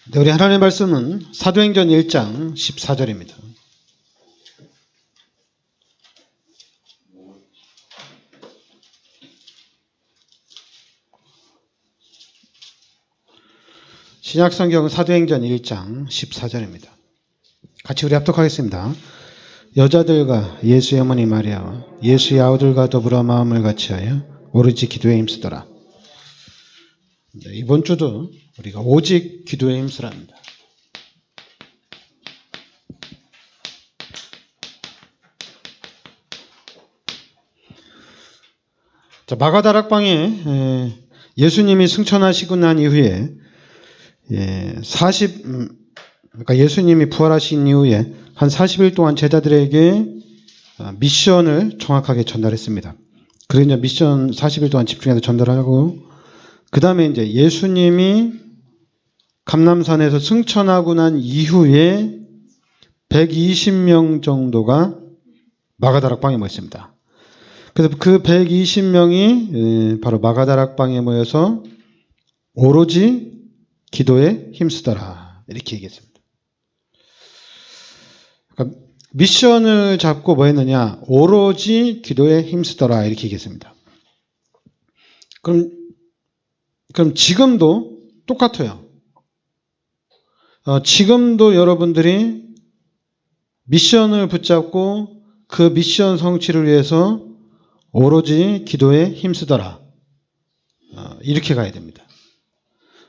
네, 우리 하나님의 말씀은 사도행전 1장 14절입니다. 신약성경 사도행전 1장 14절입니다. 같이 우리 합독하겠습니다. 여자들과 예수의 어머니 마리아와 예수의 아우들과 더불어 마음을 같이하여 오로지 기도에 힘쓰더라. 네, 이번 주도 우리가 오직 기도에 힘쓰랍니다. 자, 마가다락방에 예수님이 승천하시고 난 이후에 그러니까 예수님이 부활하신 이후에 한 40일 동안 제자들에게 미션을 정확하게 전달했습니다. 그래서 이제 미션 40일 동안 집중해서 전달하고, 그 다음에 이제 예수님이 감람산에서 승천하고 난 이후에 120명 정도가 마가다락방에 모였습니다. 그래서 그 120명이 바로 마가다락방에 모여서 오로지 기도에 힘쓰더라, 이렇게 얘기했습니다. 그러니까 미션을 잡고 뭐 했느냐? 오로지 기도에 힘쓰더라, 이렇게 얘기했습니다. 그럼 지금도 똑같아요. 지금도 여러분들이 미션을 붙잡고 그 미션 성취를 위해서 오로지 기도에 힘쓰더라, 이렇게 가야 됩니다.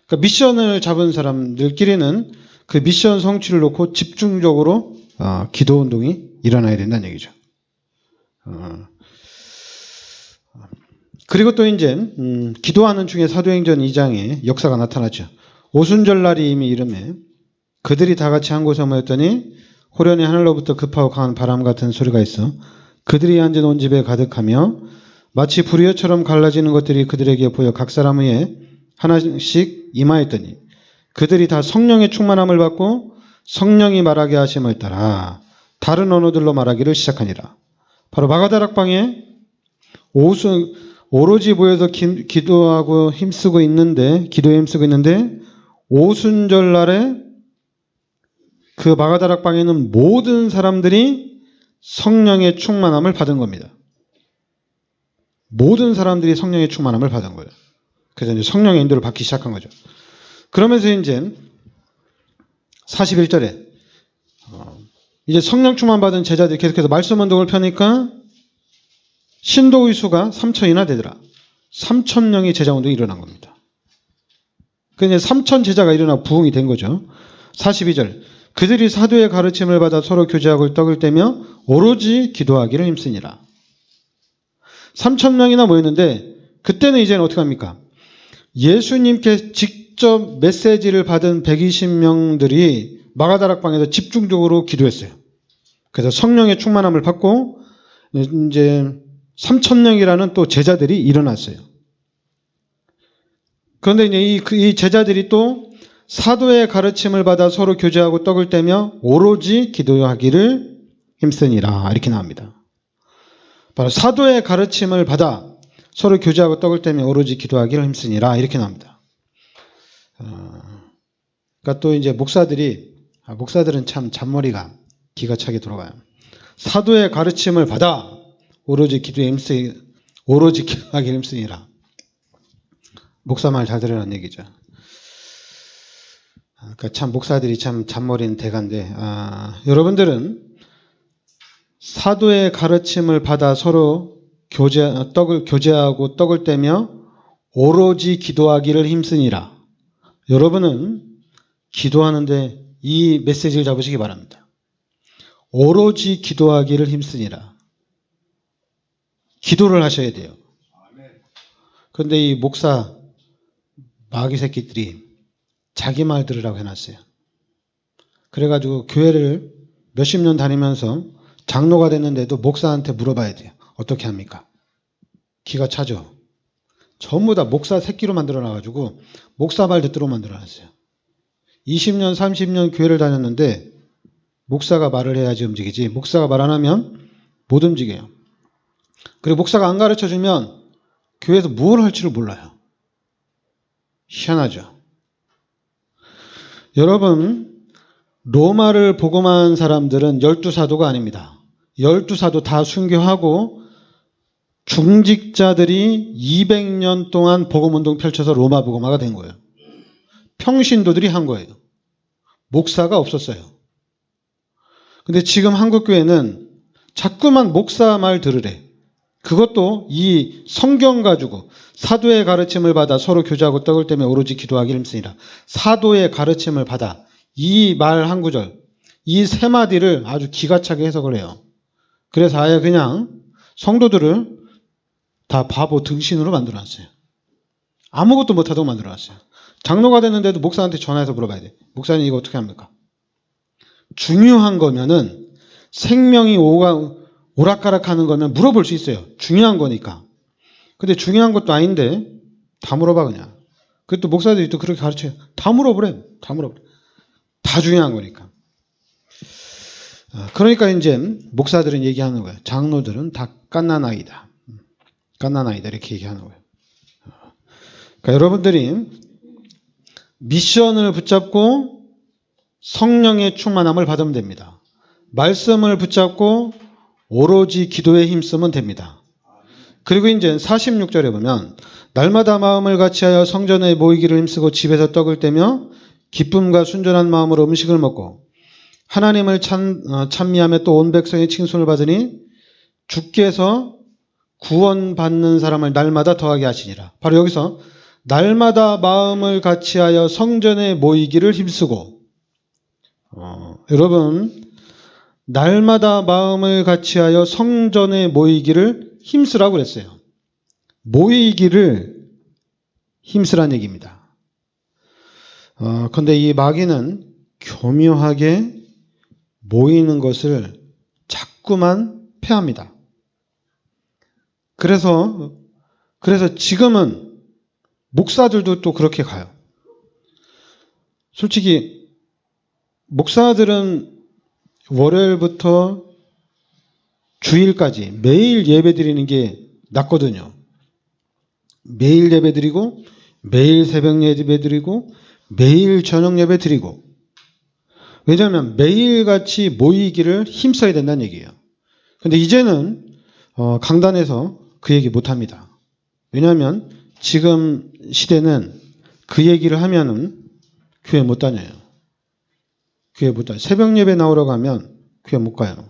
그러니까 미션을 잡은 사람들끼리는 그 미션 성취를 놓고 집중적으로 기도 운동이 일어나야 된다는 얘기죠. 그리고 또 이제 기도하는 중에 사도행전 2장에 역사가 나타나죠. 오순절날이 이미 이름에 그들이 다 같이 한 곳에 모였더니 호련히 하늘로부터 급하고 강한 바람 같은 소리가 있어 그들이 앉은 온 집에 가득하며 마치 불이어처럼 갈라지는 것들이 그들에게 보여 각 사람 위에 하나씩 임하였더니 그들이 다 성령의 충만함을 받고 성령이 말하게 하심을 따라 다른 언어들로 말하기를 시작하니라. 바로 마가다락방에 오로지 모여서 기도하고 힘쓰고 있는데, 기도에 힘쓰고 있는데, 오순절날에 그 마가다락방에는 모든 사람들이 성령의 충만함을 받은 겁니다. 모든 사람들이 성령의 충만함을 받은 거예요. 그래서 이제 성령의 인도를 받기 시작한 거죠. 그러면서 이제 41절에 이제 성령 충만 받은 제자들이 계속해서 말씀 운동을 펴니까 신도의 수가 3,000이나 되더라. 3,000명의 제자 운동이 일어난 겁니다. 그러니까 3,000 제자가 일어나 부흥이 된 거죠. 42절. 그들이 사도의 가르침을 받아 서로 교제하고 떡을 떼며 오로지 기도하기를 힘쓰니라. 3,000명이나 모였는데 그때는 이제는 어떻게 합니까? 예수님께 직접 메시지를 받은 120명들이 마가다락방에서 집중적으로 기도했어요. 그래서 성령의 충만함을 받고 이제 3,000명이라는 또 제자들이 일어났어요. 그런데 이제 이 제자들이 또 사도의 가르침을 받아 서로 교제하고 떡을 떼며 오로지 기도하기를 힘쓰니라, 이렇게 나옵니다. 바로 사도의 가르침을 받아 서로 교제하고 떡을 떼며 오로지 기도하기를 힘쓰니라, 이렇게 나옵니다. 그러니까 또 이제 목사들은 참 잔머리가 기가 차게 돌아가요. 사도의 가르침을 받아 오로지 기도하기를 힘쓰니라. 목사 말 잘 들으라는 얘기죠. 그러니까 참 목사들이 참 잔머리는 대가인데, 여러분들은 사도의 가르침을 받아 서로 교제하고 떡을 떼며 오로지 기도하기를 힘쓰니라. 여러분은 기도하는데 이 메시지를 잡으시기 바랍니다. 오로지 기도하기를 힘쓰니라. 기도를 하셔야 돼요. 그런데 이 목사 마귀 새끼들이 자기 말 들으라고 해놨어요. 그래가지고 교회를 몇십 년 다니면서 장로가 됐는데도 목사한테 물어봐야 돼요. 어떻게 합니까? 기가 차죠. 전부 다 목사 새끼로 만들어놔가지고 목사 말 듣도록 만들어놨어요. 20년 30년 교회를 다녔는데 목사가 말을 해야지 움직이지, 목사가 말 안 하면 못 움직여요. 그리고 목사가 안 가르쳐주면 교회에서 뭘 할지를 몰라요. 희한하죠. 여러분, 로마를 복음한 사람들은 12사도가 아닙니다. 12사도 다 순교하고 중직자들이 200년 동안 복음운동 펼쳐서 로마 복음화가 된 거예요. 평신도들이 한 거예요. 목사가 없었어요. 근데 지금 한국교회는 자꾸만 목사 말 들으래. 그것도 이 성경 가지고 사도의 가르침을 받아 서로 교제하고 떡을 떼며 오로지 기도하기를 힘쓰니라. 사도의 가르침을 받아. 이 말 한 구절, 이 세 마디를 아주 기가 차게 해석을 해요. 그래서 아예 그냥 성도들을 다 바보 등신으로 만들어놨어요. 아무것도 못하도록 만들어놨어요. 장로가 됐는데도 목사한테 전화해서 물어봐야 돼. 목사님 이거 어떻게 합니까? 중요한 거면은 생명이 오락가락하는 거면 물어볼 수 있어요. 중요한 거니까. 근데 중요한 것도 아닌데 다 물어봐 그냥. 그것도 목사들이 또 그렇게 가르쳐요. 다 물어보래. 다 물어보래. 다 중요한 거니까. 그러니까 이제 목사들은 얘기하는 거예요. 장로들은 다 갓난아이다. 갓난아이다 이렇게 얘기하는 거예요. 그러니까 여러분들이 미션을 붙잡고 성령의 충만함을 받으면 됩니다. 말씀을 붙잡고 오로지 기도에 힘쓰면 됩니다. 그리고 이제 46절에 보면 날마다 마음을 같이하여 성전에 모이기를 힘쓰고 집에서 떡을 떼며 기쁨과 순전한 마음으로 음식을 먹고 하나님을 찬미하며 또 온 백성의 칭송을 받으니 주께서 구원받는 사람을 날마다 더하게 하시니라. 바로 여기서 날마다 마음을 같이하여 성전에 모이기를 힘쓰고 여러분 날마다 마음을 같이하여 성전에 모이기를 힘쓰라고 그랬어요. 모이기를 힘쓰란 얘기입니다. 그런데 이 마귀는 교묘하게 모이는 것을 자꾸만 패합니다. 그래서 지금은 목사들도 또 그렇게 가요. 솔직히 목사들은 월요일부터 주일까지 매일 예배 드리는 게 낫거든요. 매일 예배 드리고 매일 새벽 예배 드리고 매일 저녁 예배 드리고 왜냐하면 매일같이 모이기를 힘써야 된다는 얘기예요. 근데 이제는 강단에서 그 얘기 못합니다. 왜냐하면 지금 시대는 그 얘기를 하면은 교회 못 다녀요. 교회 못 다녀요. 새벽 예배 나오라고 하면 교회 못 가요.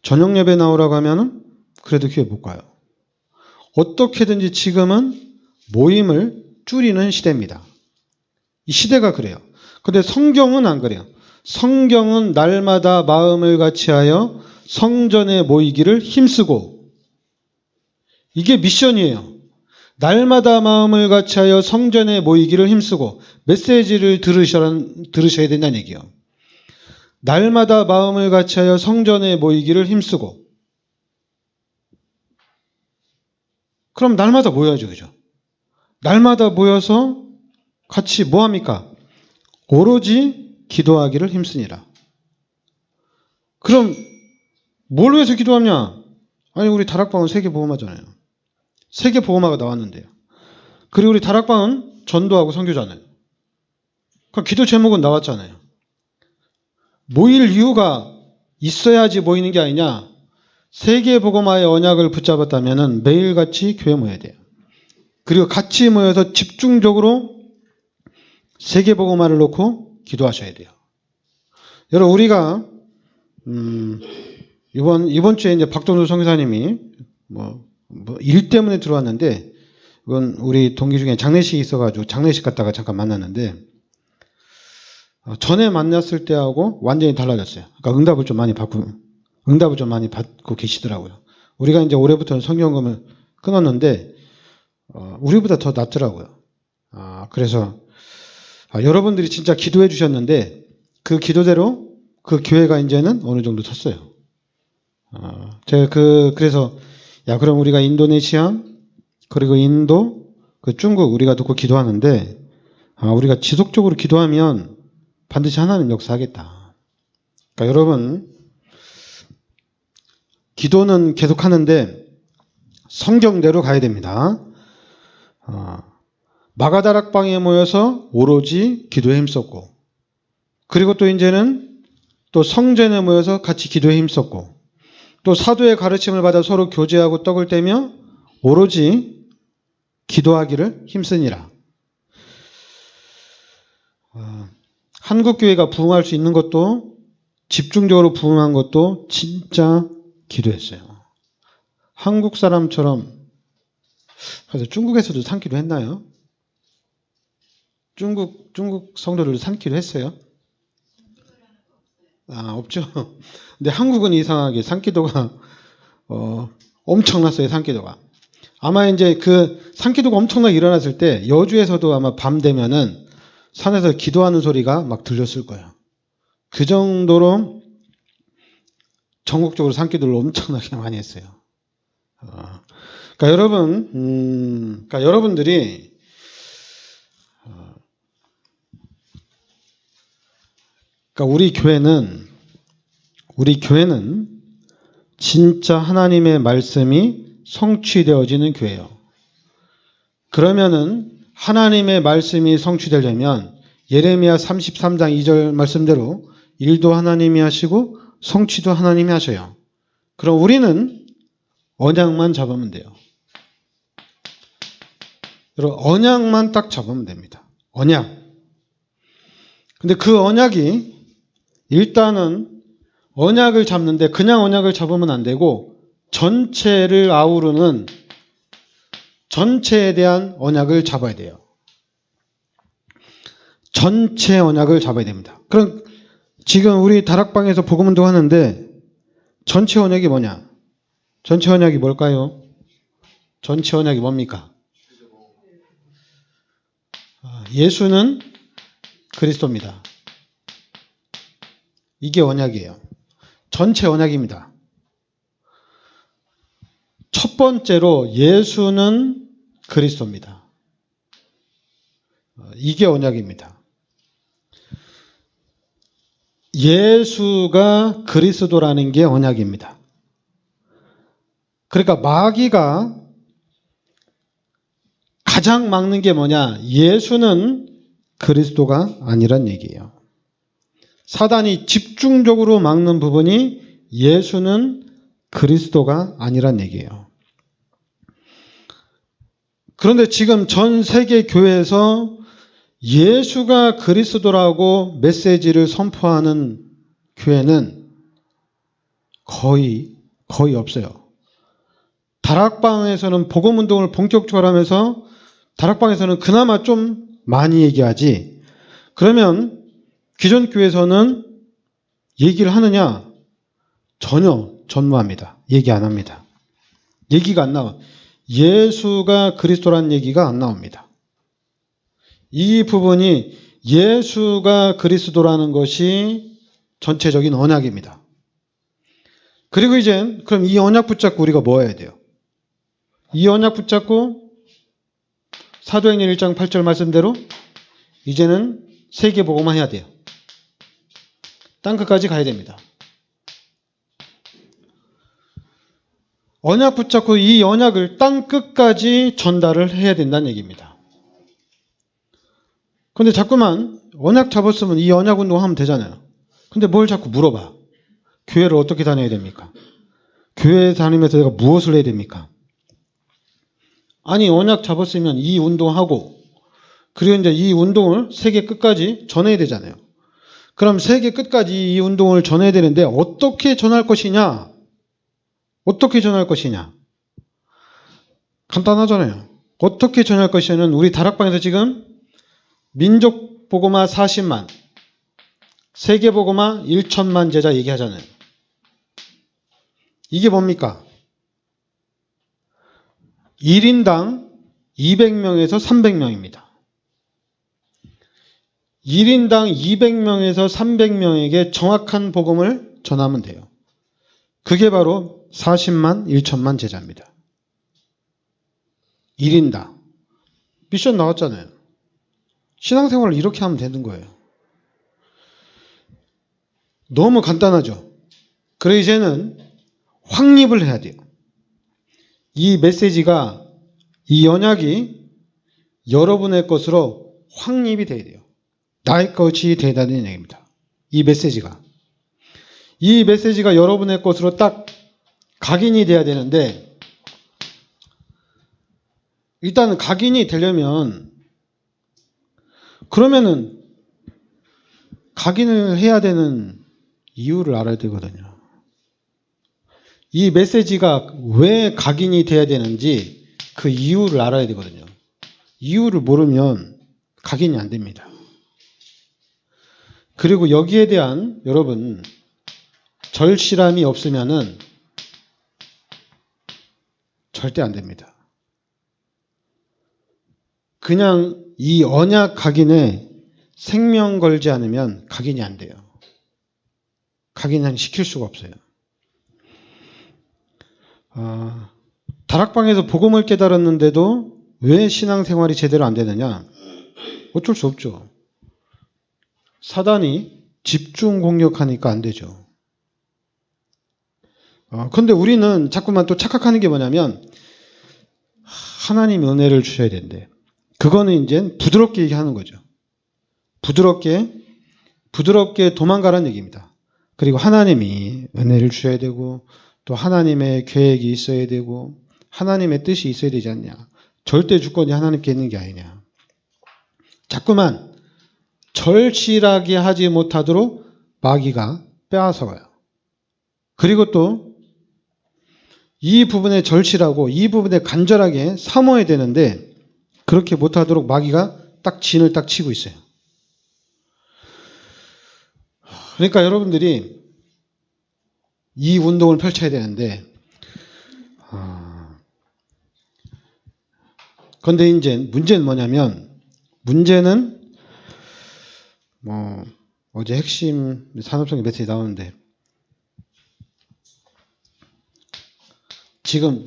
저녁 예배 나오라고 하면은 그래도 교회 못 가요. 어떻게든지 지금은 모임을 줄이는 시대입니다. 이 시대가 그래요. 근데 성경은 안 그래요. 성경은 날마다 마음을 같이하여 성전에 모이기를 힘쓰고 이게 미션이에요. 날마다 마음을 같이하여 성전에 모이기를 힘쓰고 메시지를 들으셔야 된다는 얘기예요. 날마다 마음을 같이하여 성전에 모이기를 힘쓰고 그럼 날마다 모여야죠. 그죠? 날마다 모여서 같이 뭐 합니까? 오로지 기도하기를 힘쓰니라. 그럼 뭘 위해서 기도하냐? 아니 우리 다락방은 세계보험하잖아요. 세계보험화가 나왔는데요. 그리고 우리 다락방은 전도하고 선교잖아요. 그럼 기도 제목은 나왔잖아요. 모일 이유가 있어야지 모이는 게 아니냐. 세계복음화의 언약을 붙잡았다면 매일같이 교회 모여야 돼요. 그리고 같이 모여서 집중적으로 세계복음화를 놓고 기도하셔야 돼요. 여러분 우리가 이번 주에 이제 박동수 선교사님이 일 때문에 들어왔는데 이건 우리 동기 중에 장례식이 있어가지고 장례식 갔다가 잠깐 만났는데 전에 만났을 때하고 완전히 달라졌어요. 그러니까 응답을 좀 많이 받고 계시더라고요. 우리가 이제 올해부터는 성경금을 끊었는데 우리보다 더 낫더라고요. 그래서 여러분들이 진짜 기도해 주셨는데 그 기도대로 그 교회가 이제는 어느 정도 섰어요. 제가 그래서 그럼 우리가 인도네시아 그리고 인도 그 중국 우리가 듣고 기도하는데 우리가 지속적으로 기도하면 반드시 하나님 역사하겠다. 그러니까 여러분 기도는 계속 하는데 성경대로 가야 됩니다. 마가다락방에 모여서 오로지 기도에 힘썼고 그리고 또 이제는 또 성전에 모여서 같이 기도에 힘썼고, 또 사도의 가르침을 받아 서로 교제하고 떡을 떼며 오로지 기도하기를 힘쓰니라. 한국 교회가 부흥할 수 있는 것도, 집중적으로 부흥한 것도 진짜 기도했어요. 한국 사람처럼, 그래서 중국에서도 산기도 했나요? 중국 성도들도 산기도 했어요? 없죠. 근데 한국은 이상하게 산기도가 엄청났어요. 산기도가. 아마 이제 그 산기도가 엄청나게 일어났을 때 여주에서도 아마 밤 되면은 산에서 기도하는 소리가 막 들렸을 거예요. 그 정도로 전국적으로 산기도를 엄청나게 많이 했어요. 그러니까 여러분들이 우리 교회는 진짜 하나님의 말씀이 성취되어지는 교회예요. 그러면은 하나님의 말씀이 성취되려면 예레미야 33장 2절 말씀대로 일도 하나님이 하시고 성취도 하나님이 하셔요. 그럼 우리는 언약만 잡으면 돼요. 여러분, 언약만 딱 잡으면 됩니다. 언약. 근데 그 언약이 일단은 언약을 잡는데 그냥 언약을 잡으면 안 되고 전체를 아우르는 전체에 대한 언약을 잡아야 돼요. 전체 언약을 잡아야 됩니다. 그럼 지금 우리 다락방에서 복음운동 하는데 전체 언약이 뭐냐? 전체 언약이 뭘까요? 전체 언약이 뭡니까? 예수는 그리스도입니다. 이게 언약이에요. 전체 언약입니다. 첫 번째로 예수는 그리스도입니다. 이게 언약입니다. 예수가 그리스도라는 게 언약입니다. 그러니까 마귀가 가장 막는 게 뭐냐? 예수는 그리스도가 아니란 얘기예요. 사단이 집중적으로 막는 부분이 예수는 그리스도가 아니란 얘기예요. 그런데 지금 전 세계 교회에서 예수가 그리스도라고 메시지를 선포하는 교회는 거의 없어요. 다락방에서는 복음운동을 본격적으로 하면서 다락방에서는 그나마 좀 많이 얘기하지. 그러면 기존 교회에서는 얘기를 하느냐? 전혀 전무합니다. 얘기 안 합니다. 얘기가 안 나와. 예수가 그리스도라는 얘기가 안 나옵니다. 이 부분이 예수가 그리스도라는 것이 전체적인 언약입니다. 그리고 이제 그럼 이 언약 붙잡고 우리가 뭐 해야 돼요? 이 언약 붙잡고 사도행전 1장 8절 말씀대로 이제는 세계복음만 해야 돼요. 땅끝까지 가야 됩니다. 언약 붙잡고 이 언약을 땅끝까지 전달을 해야 된다는 얘기입니다. 근데 자꾸만 언약 잡았으면 이 언약 운동하면 되잖아요. 근데 뭘 자꾸 물어봐? 교회를 어떻게 다녀야 됩니까? 교회 다니면서 내가 무엇을 해야 됩니까? 아니, 언약 잡았으면 이 운동하고 그리고 이제 이 운동을 세계 끝까지 전해야 되잖아요. 그럼 세계 끝까지 이 운동을 전해야 되는데 어떻게 전할 것이냐? 어떻게 전할 것이냐? 간단하잖아요. 어떻게 전할 것이냐는 우리 다락방에서 지금 민족 복음화 40만, 세계 복음화 1천만 제자 얘기하잖아요. 이게 뭡니까? 1인당 200명에서 300명입니다. 1인당 200명에서 300명에게 정확한 복음을 전하면 돼요. 그게 바로 40만, 1천만 제자입니다. 1인당. 미션 나왔잖아요. 신앙생활을 이렇게 하면 되는 거예요. 너무 간단하죠? 그래 이제는 확립을 해야 돼요. 이 메시지가, 이 언약이 여러분의 것으로 확립이 돼야 돼요. 나의 것이 되다는 얘기입니다. 이 메시지가. 이 메시지가 여러분의 것으로 딱 각인이 돼야 되는데, 일단은 각인이 되려면, 그러면은 각인을 해야 되는 이유를 알아야 되거든요. 이 메시지가 왜 각인이 돼야 되는지 그 이유를 알아야 되거든요. 이유를 모르면 각인이 안 됩니다. 그리고 여기에 대한 여러분 절실함이 없으면은 절대 안 됩니다. 그냥 이 언약 각인에 생명 걸지 않으면 각인이 안 돼요. 각인은 시킬 수가 없어요. 다락방에서 복음을 깨달았는데도 왜 신앙생활이 제대로 안 되느냐? 어쩔 수 없죠. 사단이 집중 공격하니까 안 되죠. 근데 우리는 자꾸만 또 착각하는 게 뭐냐면 하나님이 은혜를 주셔야 된대. 그거는 이제 부드럽게 얘기하는 거죠. 부드럽게 도망가라는 얘기입니다. 그리고 하나님이 은혜를 주셔야 되고 또 하나님의 계획이 있어야 되고 하나님의 뜻이 있어야 되지 않냐. 절대 주권이 하나님께 있는 게 아니냐. 자꾸만 절실하게 하지 못하도록 마귀가 빼앗아가요. 그리고 또 이 부분에 절실하고 이 부분에 간절하게 사모해야 되는데 그렇게 못하도록 마귀가 딱 진을 딱 치고 있어요. 그러니까 여러분들이 이 운동을 펼쳐야 되는데 그런데 이제 문제는 뭐냐면 문제는 어제 핵심 산업성의 메시지 나오는데 지금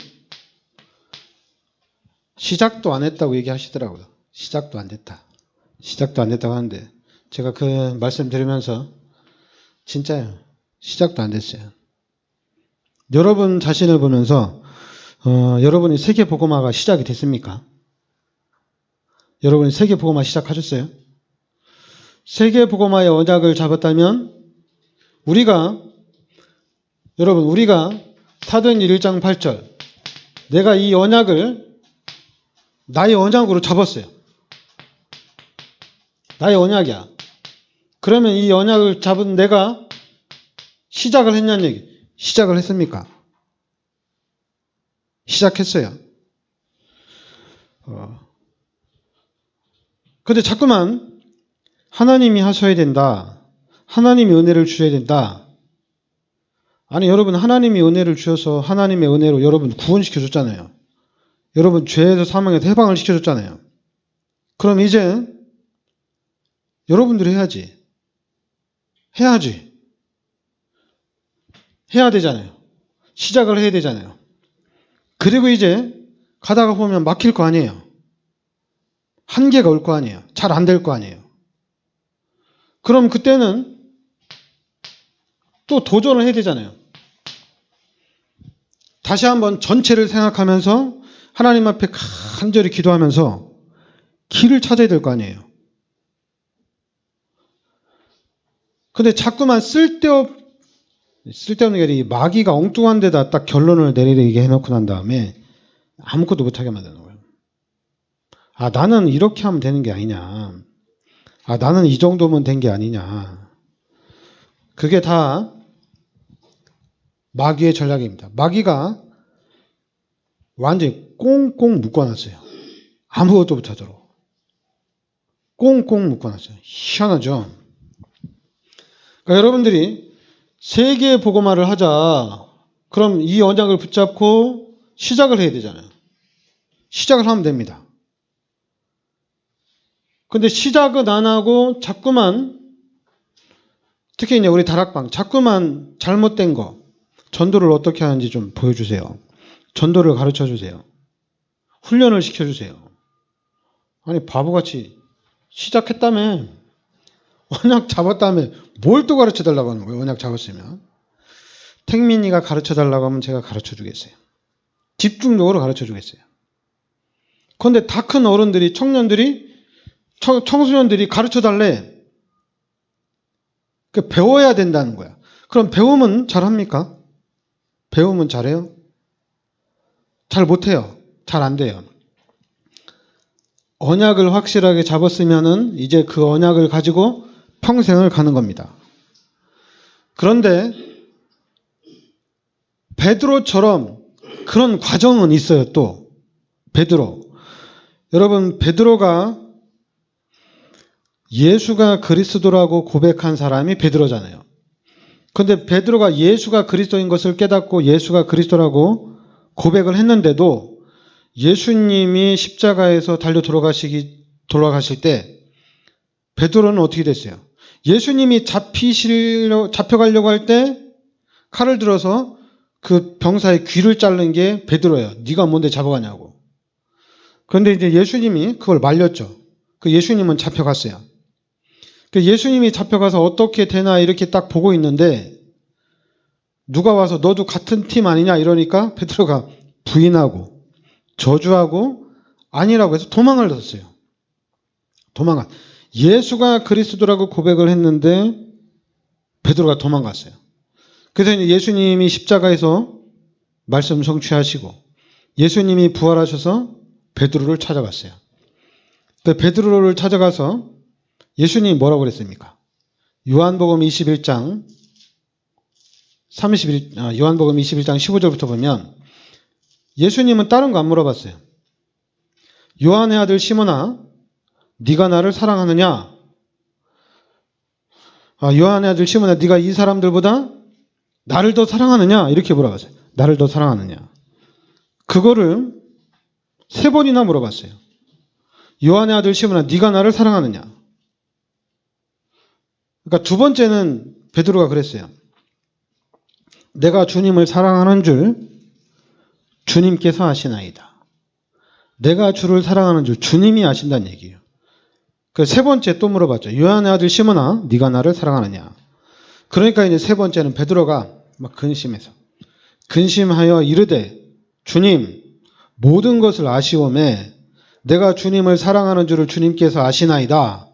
시작도 안 했다고 얘기하시더라고요. 시작도 안 됐다. 시작도 안 됐다고 하는데 제가 그 말씀 들으면서 진짜요. 시작도 안 됐어요. 여러분 자신을 보면서 여러분이 세계복음화가 시작이 됐습니까? 여러분이 세계복음화 시작하셨어요? 세계복음화의 언약을 잡았다면 우리가 사도행전 1장 8절 내가 이 언약을 나의 언약으로 잡았어요. 나의 언약이야. 그러면 이 언약을 잡은 내가 시작을 했냐는 얘기. 시작을 했습니까? 시작했어요. 근데 자꾸만 하나님이 하셔야 된다. 하나님이 은혜를 주셔야 된다. 아니 여러분 하나님이 은혜를 주셔서 하나님의 은혜로 여러분 구원시켜줬잖아요. 여러분 죄에서 사망에서 해방을 시켜줬잖아요. 그럼 이제 여러분들이 해야지. 해야 되잖아요. 시작을 해야 되잖아요. 그리고 이제 가다가 보면 막힐 거 아니에요. 한계가 올 거 아니에요. 잘 안 될 거 아니에요. 그럼 그때는 또 도전을 해야 되잖아요. 다시 한번 전체를 생각하면서 하나님 앞에 간절히 기도하면서 길을 찾아야 될 거 아니에요. 근데 자꾸만 쓸데없는 게 아니라 마귀가 엉뚱한 데다 딱 결론을 내리게 해놓고 난 다음에 아무것도 못하게 만드는 거예요. 나는 이렇게 하면 되는 게 아니냐. 나는 이 정도면 된 게 아니냐. 그게 다 마귀의 전략입니다. 마귀가 완전히 꽁꽁 묶어놨어요. 아무것도 못하도록. 꽁꽁 묶어놨어요. 희한하죠? 그러니까 여러분들이 세계 복음화를 하자. 그럼 이 언약을 붙잡고 시작을 해야 되잖아요. 시작을 하면 됩니다. 근데 시작은 안 하고 자꾸만 특히 이제 우리 다락방 자꾸만 잘못된 거 전도를 어떻게 하는지 좀 보여주세요. 전도를 가르쳐 주세요. 훈련을 시켜주세요. 아니 바보같이 시작했다며 언약 잡았다며 뭘 또 가르쳐 달라고 하는 거예요. 언약 잡았으면. 택민이가 가르쳐 달라고 하면 제가 가르쳐 주겠어요. 집중적으로 가르쳐 주겠어요. 그런데 다 큰 어른들이 청소년들이 가르쳐 달래. 배워야 된다는 거야. 그럼 배우면 잘합니까? 배우면 잘해요? 잘 못해요. 잘 안 돼요. 언약을 확실하게 잡았으면은 이제 그 언약을 가지고 평생을 가는 겁니다. 그런데 베드로처럼 그런 과정은 있어요. 또 베드로. 여러분, 베드로가 예수가 그리스도라고 고백한 사람이 베드로잖아요. 그런데 베드로가 예수가 그리스도인 것을 깨닫고 예수가 그리스도라고 고백을 했는데도 예수님이 십자가에서 달려 돌아가실 때 베드로는 어떻게 됐어요? 예수님이 잡혀가려고 할 때 칼을 들어서 그 병사의 귀를 자른 게 베드로예요. 네가 뭔데 잡아가냐고. 그런데 이제 예수님이 그걸 말렸죠. 그 예수님은 잡혀갔어요. 그 예수님이 잡혀가서 어떻게 되나 이렇게 딱 보고 있는데 누가 와서 너도 같은 팀 아니냐 이러니까 베드로가 부인하고 저주하고 아니라고 해서 도망을 졌어요. 예수가 그리스도라고 고백을 했는데 베드로가 도망갔어요. 그래서 이제 예수님이 십자가에서 말씀 성취하시고 예수님이 부활하셔서 베드로를 찾아갔어요. 베드로를 찾아가서 예수님이 뭐라고 그랬습니까? 요한복음 21장 15절부터 보면 예수님은 다른 거 안 물어봤어요. 요한의 아들 시몬아, 네가 나를 사랑하느냐? 요한의 아들 시몬아, 네가 이 사람들보다 나를 더 사랑하느냐? 이렇게 물어봤어요. 나를 더 사랑하느냐? 그거를 3번이나 물어봤어요. 요한의 아들 시몬아, 네가 나를 사랑하느냐? 그러니까 두 번째는 베드로가 그랬어요. 내가 주님을 사랑하는 줄 주님께서 아시나이다. 내가 주를 사랑하는 줄 주님이 아신다는 얘기예요. 그 세 번째 또 물어봤죠. 요한의 아들 시몬아, 네가 나를 사랑하느냐? 그러니까 이제 세 번째는 베드로가 막 근심하여 이르되 주님, 모든 것을 아시오매 내가 주님을 사랑하는 줄을 주님께서 아시나이다.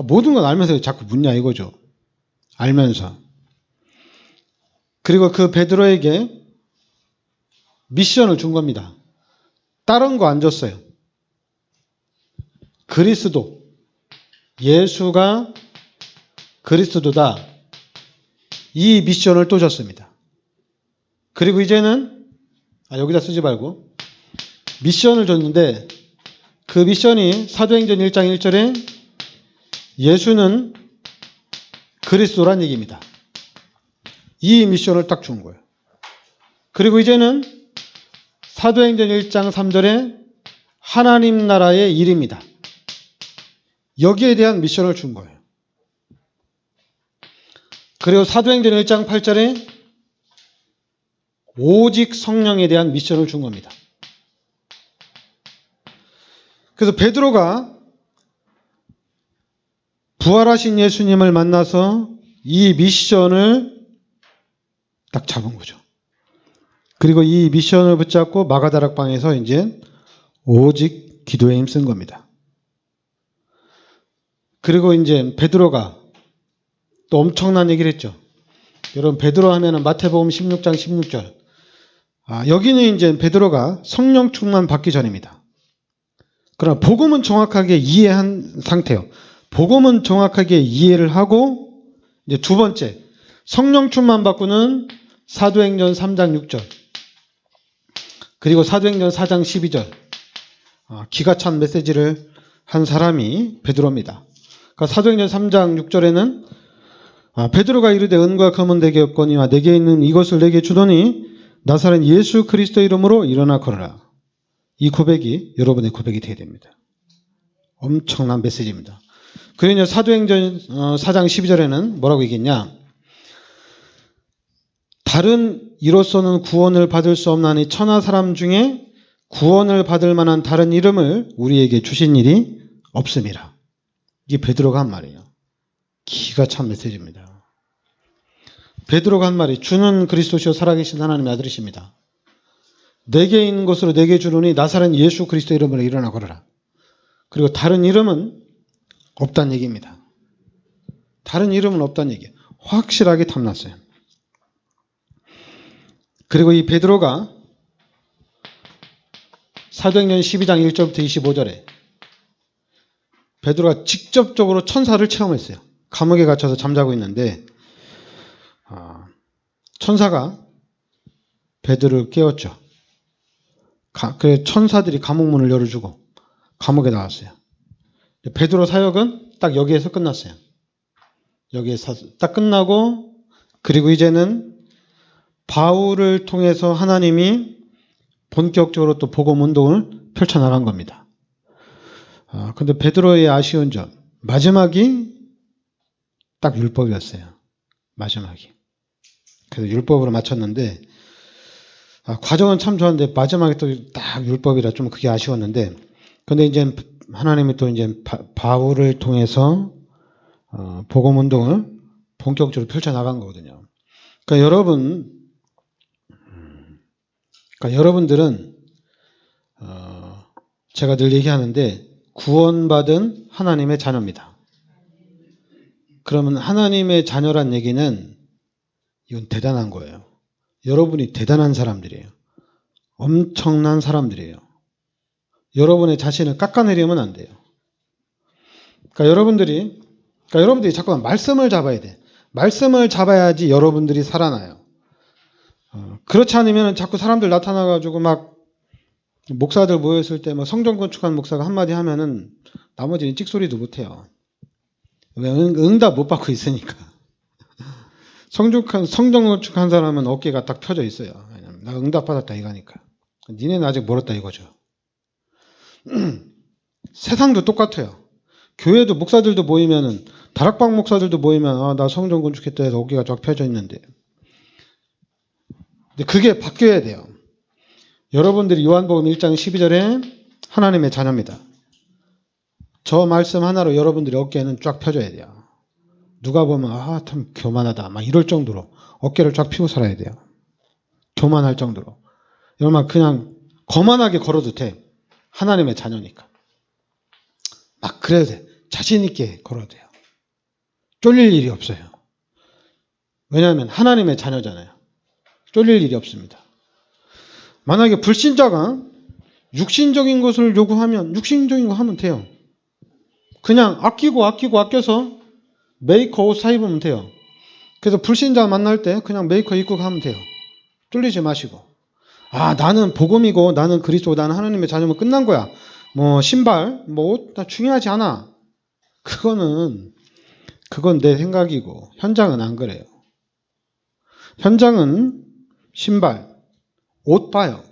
모든 건 알면서 자꾸 묻냐 이거죠. 알면서. 그리고 그 베드로에게 미션을 준 겁니다. 다른 거 안 줬어요. 그리스도, 예수가 그리스도다. 이 미션을 또 줬습니다. 그리고 이제는 여기다 쓰지 말고 미션을 줬는데 그 미션이 사도행전 1장 1절에 예수는 그리스도란 얘기입니다. 이 미션을 딱 준 거예요. 그리고 이제는 사도행전 1장 3절에 하나님 나라의 일입니다. 여기에 대한 미션을 준 거예요. 그리고 사도행전 1장 8절에 오직 성령에 대한 미션을 준 겁니다. 그래서 베드로가 부활하신 예수님을 만나서 이 미션을 딱 잡은 거죠. 그리고 이 미션을 붙잡고 마가다락방에서 이제 오직 기도에 힘쓴 겁니다. 그리고 이제 베드로가 또 엄청난 얘기를 했죠. 여러분, 베드로 하면은 마태복음 16장 16절. 여기는 이제 베드로가 성령 충만 받기 전입니다. 그러나 복음은 정확하게 이해한 상태예요. 복음은 정확하게 이해를 하고 이제 두 번째, 성령 충만 받고는 사도행전 3장 6절. 그리고 사도행전 4장 12절. 기가 찬 메시지를 한 사람이 베드로입니다. 그러니까 사도행전 3장 6절에는 베드로가 이르되 은과 금은 내게 없거니와 내게 있는 이것을 내게 주더니 나사렛 예수 그리스도 이름으로 일어나 걸어라. 이 고백이 여러분의 고백이 되어야 됩니다. 엄청난 메시지입니다. 그리고 사도행전 4장 12절에는 뭐라고 얘기했냐? 다른 이로서는 구원을 받을 수 없나니 천하 사람 중에 구원을 받을 만한 다른 이름을 우리에게 주신 일이 없음이라. 이게 베드로가 한 말이에요. 기가 찬 메시지입니다. 베드로가 한 말이 주는 그리스도시요 살아계신 하나님의 아들이십니다. 내게 있는 것으로 내게 주노니 나사렛 예수 그리스도 이름으로 일어나 걸어라. 그리고 다른 이름은 없다는 얘기입니다. 다른 이름은 없다는 얘기예요. 확실하게 탐났어요. 그리고 이 베드로가 사도행전 12장 1절부터 25절에 베드로가 직접적으로 천사를 체험했어요. 감옥에 갇혀서 잠자고 있는데 천사가 베드로를 깨웠죠. 그래서 천사들이 감옥 문을 열어주고 감옥에 나왔어요. 베드로 사역은 딱 여기에서 끝났어요. 여기에서 딱 끝나고 그리고 이제는 바울을 통해서 하나님이 본격적으로 또 복음 운동을 펼쳐나간 겁니다. 근데 베드로의 아쉬운 점, 마지막이 딱 율법이었어요. 마지막이. 그래서 율법으로 마쳤는데 과정은 참 좋았는데 마지막에 또 딱 율법이라 좀 그게 아쉬웠는데 근데 이제 하나님이 또 이제 바울을 통해서 복음 운동을 본격적으로 펼쳐나간 거거든요. 그러니까 여러분들은 제가 늘 얘기하는데 구원받은 하나님의 자녀입니다. 그러면 하나님의 자녀란 얘기는 이건 대단한 거예요. 여러분이 대단한 사람들이에요. 엄청난 사람들이에요. 여러분의 자신을 깎아내리면 안 돼요. 그러니까 여러분들이 자꾸 말씀을 잡아야 돼. 말씀을 잡아야지 여러분들이 살아나요. 그렇지 않으면 자꾸 사람들 나타나가지고 막 목사들 모였을 때 뭐 성전 건축한 목사가 한마디 하면은 나머지는 찍소리도 못해요. 왜? 응답 못 받고 있으니까. 성전 건축한 사람은 어깨가 딱 펴져 있어요. 왜냐면 나 응답 받았다 이거니까. 니네는 아직 멀었다 이거죠. 세상도 똑같아요. 교회도 목사들도 모이면은 다락방 목사들도 모이면 나 성전 건축했다 해서 어깨가 쫙 펴져 있는데. 근데 그게 바뀌어야 돼요. 여러분들이 요한복음 1장 12절에 하나님의 자녀입니다. 저 말씀 하나로 여러분들의 어깨는 쫙 펴져야 돼요. 누가 보면 참 교만하다 막 이럴 정도로 어깨를 쫙 펴고 살아야 돼요. 교만할 정도로. 여러분 그냥 거만하게 걸어도 돼. 하나님의 자녀니까. 막 그래도 돼. 자신 있게 걸어도 돼요. 쫄릴 일이 없어요. 왜냐하면 하나님의 자녀잖아요. 쫄릴 일이 없습니다. 만약에 불신자가 육신적인 것을 요구하면 육신적인 거 하면 돼요. 그냥 아껴서 메이커 옷 사 입으면 돼요. 그래서 불신자 만날 때 그냥 메이커 입고 가면 돼요. 쫄리지 마시고. 나는 복음이고 나는 그리스도 나는 하나님의 자녀면 끝난 거야. 뭐 신발 뭐 옷 다 중요하지 않아. 그건 내 생각이고 현장은 안 그래요. 현장은 신발, 옷 봐요.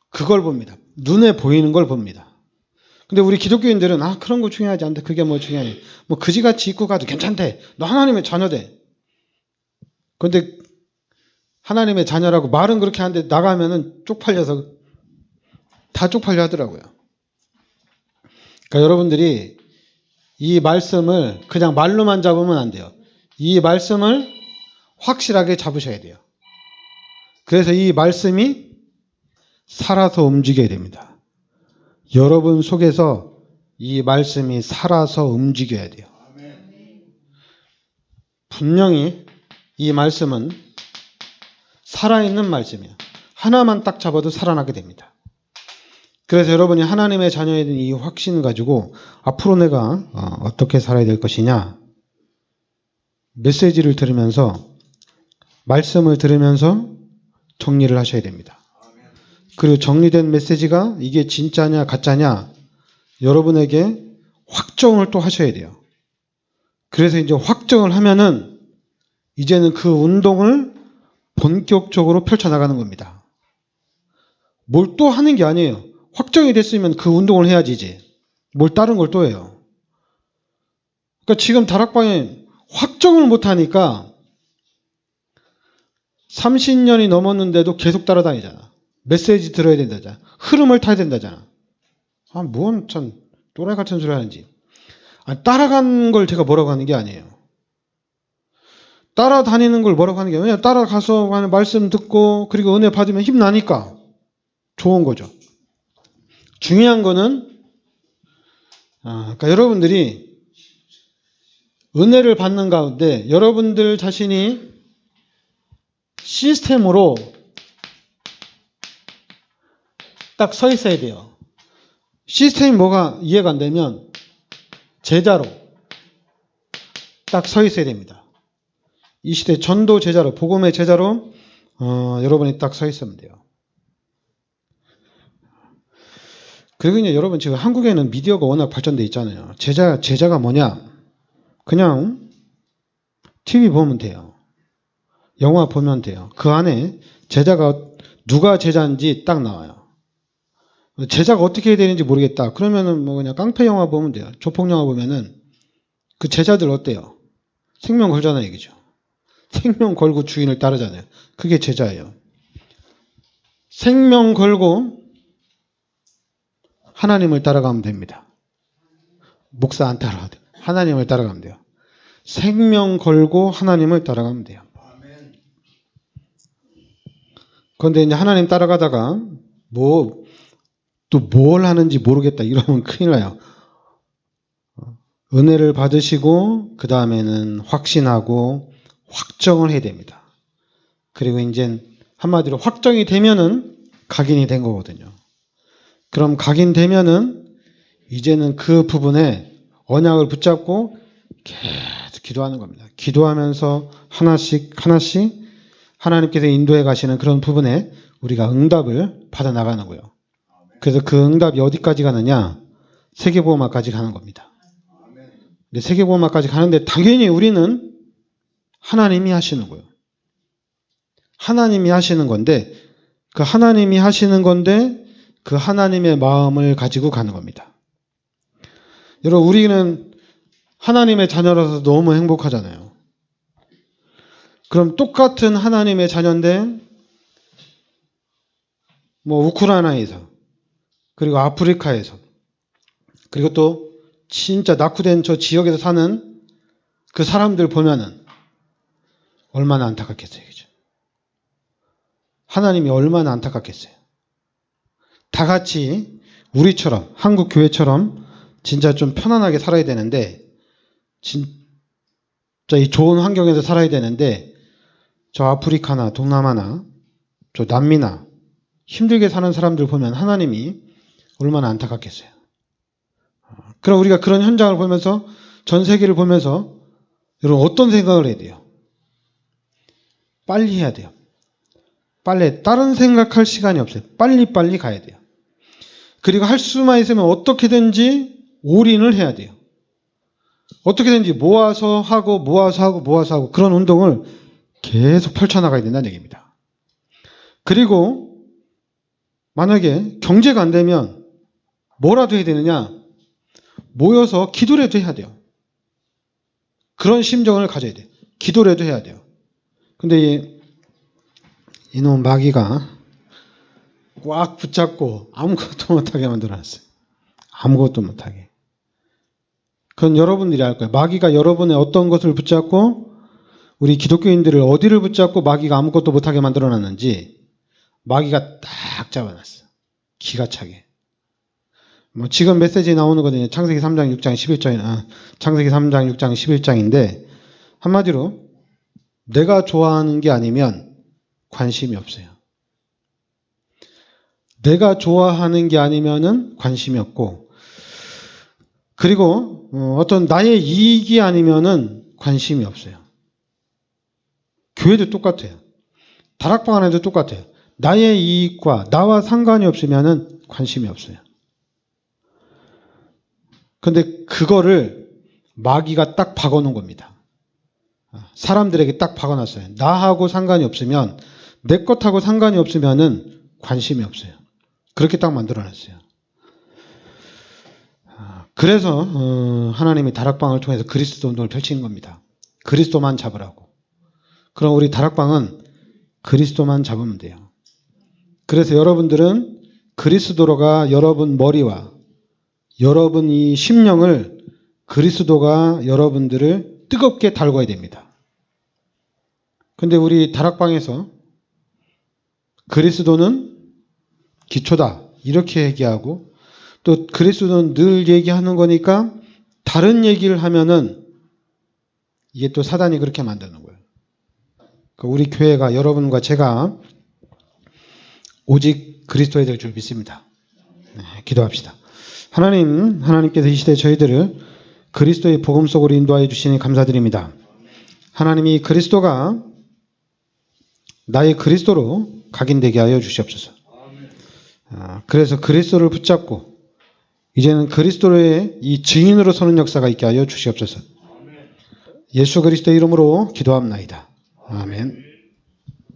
그걸 봅니다. 눈에 보이는 걸 봅니다. 근데 우리 기독교인들은 그런 거 중요하지 않대. 그게 뭐 중요해. 뭐 그지같이 입고 가도 괜찮대. 너 하나님의 자녀대. 근데 하나님의 자녀라고 말은 그렇게 하는데 나가면은 쪽팔려서 다 쪽팔려 하더라고요. 그러니까 여러분들이 이 말씀을 그냥 말로만 잡으면 안 돼요. 이 말씀을 확실하게 잡으셔야 돼요. 그래서 이 말씀이 살아서 움직여야 됩니다. 여러분 속에서 이 말씀이 살아서 움직여야 돼요. 분명히 이 말씀은 살아있는 말씀이에요. 하나만 딱 잡아도 살아나게 됩니다. 그래서 여러분이 하나님의 자녀에 대한 이 확신 가지고 앞으로 내가 어떻게 살아야 될 것이냐 메시지를 들으면서 말씀을 들으면서 정리를 하셔야 됩니다. 그리고 정리된 메시지가 이게 진짜냐 가짜냐 여러분에게 확정을 또 하셔야 돼요. 그래서 이제 확정을 하면은 이제는 그 운동을 본격적으로 펼쳐나가는 겁니다. 뭘 또 하는 게 아니에요. 확정이 됐으면 그 운동을 해야지 이제. 뭘 다른 걸 또 해요. 그러니까 지금 다락방에 확정을 못하니까 30년이 넘었는데도 계속 따라다니잖아. 메시지 들어야 된다잖아. 흐름을 타야 된다잖아. 뭔 참 또라이 같은 소리 하는지. 따라간 걸 제가 뭐라고 하는 게 아니에요. 따라다니는 걸 뭐라고 하는 게 아니에요. 따라가서 말씀 듣고 그리고 은혜 받으면 힘나니까 좋은 거죠. 중요한 거는 그러니까 여러분들이 은혜를 받는 가운데 여러분들 자신이 시스템으로 딱 서 있어야 돼요. 시스템이 뭐가 이해가 안 되면 제자로 딱 서 있어야 됩니다. 이 시대 전도 제자로, 복음의 제자로 여러분이 딱 서 있으면 돼요. 그리고 이제 여러분 지금 한국에는 미디어가 워낙 발전돼 있잖아요. 제자가 뭐냐? 그냥 TV 보면 돼요. 영화 보면 돼요. 그 안에 제자가 누가 제자인지 딱 나와요. 제자가 어떻게 해야 되는지 모르겠다. 그러면은 뭐 그냥 깡패 영화 보면 돼요. 조폭 영화 보면은 그 제자들 어때요? 생명 걸잖아요, 얘기죠. 생명 걸고 주인을 따르잖아요. 그게 제자예요. 생명 걸고 하나님을 따라가면 됩니다. 목사 안 따라가도 돼요. 하나님을 따라가면 돼요. 생명 걸고 하나님을 따라가면 돼요. 그런데 이제 하나님 따라가다가 또 뭘 하는지 모르겠다 이러면 큰일 나요. 은혜를 받으시고 그 다음에는 확신하고 확정을 해야 됩니다. 그리고 이제 한마디로 확정이 되면은 각인이 된 거거든요. 그럼 각인되면은 이제는 그 부분에 언약을 붙잡고 계속 기도하는 겁니다. 기도하면서 하나씩 하나님께서 인도해 가시는 그런 부분에 우리가 응답을 받아 나가는 거예요. 그래서 그 응답이 어디까지 가느냐? 세계보험학까지 가는 겁니다. 근데 세계보험학까지 가는데 당연히 우리는 하나님이 하시는 거예요. 하나님이 하시는 건데 그 하나님이 하시는 건데 그 하나님의 마음을 가지고 가는 겁니다. 여러분 우리는 하나님의 자녀라서 너무 행복하잖아요. 그럼 똑같은 하나님의 자녀인데 뭐 우크라이나에서 그리고 아프리카에서 그리고 또 진짜 낙후된 저 지역에서 사는 그 사람들 보면은 얼마나 안타깝겠어요. 그죠? 하나님이 얼마나 안타깝겠어요. 다 같이 우리처럼 한국 교회처럼 진짜 좀 편안하게 살아야 되는데 진짜 이 좋은 환경에서 살아야 되는데 저 아프리카나 동남아나 저 남미나 힘들게 사는 사람들 보면 하나님이 얼마나 안타깝겠어요. 그럼 우리가 그런 현장을 보면서 전 세계를 보면서 여러분 어떤 생각을 해야 돼요? 빨리 해야 돼요. 빨리 다른 생각할 시간이 없어요. 빨리 가야 돼요. 그리고 할 수만 있으면 어떻게든지 올인을 해야 돼요. 어떻게든지 모아서 하고 그런 운동을 계속 펼쳐나가야 된다는 얘기입니다. 그리고 만약에 경제가 안 되면 뭐라도 해야 되느냐? 모여서 기도라도 해야 돼요. 그런 심정을 가져야 돼요. 기도라도 해야 돼요. 근데 이놈 마귀가 꽉 붙잡고 아무것도 못하게 만들어놨어요. 아무것도 못하게. 그건 여러분들이 알 거예요. 마귀가 여러분의 어떤 것을 붙잡고 우리 기독교인들을 어디를 붙잡고 마귀가 아무것도 못하게 만들어놨는지 마귀가 딱 잡아놨어. 기가 차게. 뭐 지금 메시지 나오는 거는 창세기 3장 6장 11장 창세기 3장 6장 11장인데 한마디로 내가 좋아하는 게 아니면 관심이 없어요. 내가 좋아하는 게 아니면은 관심이 없고 그리고 어떤 나의 이익이 아니면은 관심이 없어요. 교회도 똑같아요. 다락방 안에도 똑같아요. 나의 이익과 나와 상관이 없으면은 관심이 없어요. 근데 그거를 마귀가 딱 박아놓은 겁니다. 사람들에게 딱 박아놨어요. 나하고 상관이 없으면 내 것하고 상관이 없으면은 관심이 없어요. 그렇게 딱 만들어놨어요. 그래서 하나님이 다락방을 통해서 그리스도 운동을 펼치는 겁니다. 그리스도만 잡으라고. 그럼 우리 다락방은 그리스도만 잡으면 돼요. 그래서 여러분들은 그리스도가 여러분 머리와 여러분 이 심령을 그리스도가 여러분들을 뜨겁게 달궈야 됩니다. 근데 우리 다락방에서 그리스도는 기초다 이렇게 얘기하고 또 그리스도는 늘 얘기하는 거니까 다른 얘기를 하면은 이게 또 사단이 그렇게 만드는 거예요. 우리 교회가 여러분과 제가 오직 그리스도에 될 줄 믿습니다. 네, 기도합시다. 하나님께서 이 시대 저희들을 그리스도의 복음 속으로 인도하여 주시니 감사드립니다. 하나님이 그리스도가 나의 그리스도로 각인되게 하여 주시옵소서. 그래서 그리스도를 붙잡고 이제는 그리스도의 이 증인으로 서는 역사가 있게 하여 주시옵소서. 예수 그리스도의 이름으로 기도합나이다. 아멘.